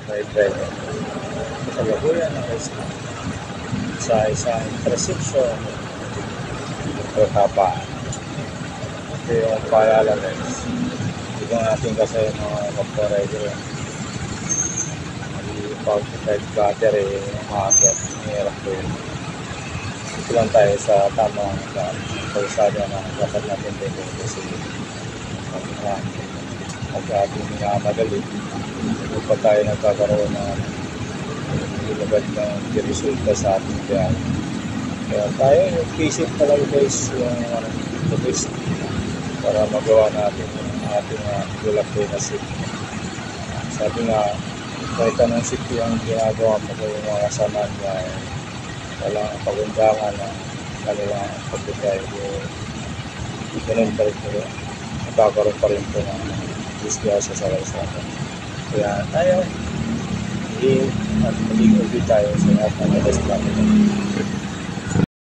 may driver. Kasalukuyan na guys sa isang intersection o kapaan. Ito yung paalala guys. Ito natin kasi mga kapwa-rider yan. Pag-drive battery, umakit, mahirap ko yun. Ito lang tayo sa tamang kalsada na dapat natin dito kasi pag ating madali, pa tayo nagkakaroon ng ilagad ng resulta sa ating biyahe. Kaya tayo yung visit talaga guys yung the best para magawa natin yung ating bulak na city. Sabi nga, kahit anong city ang ginagawa mo ko yung mga kasama niya, walang pagundangan na kanilang pagbigay. Ganun pa rin po, nakakaroon pa rin po ng disgrasya sa kalsada. Kaya tayo, at maging ulit tayo sa lahat ng best natin.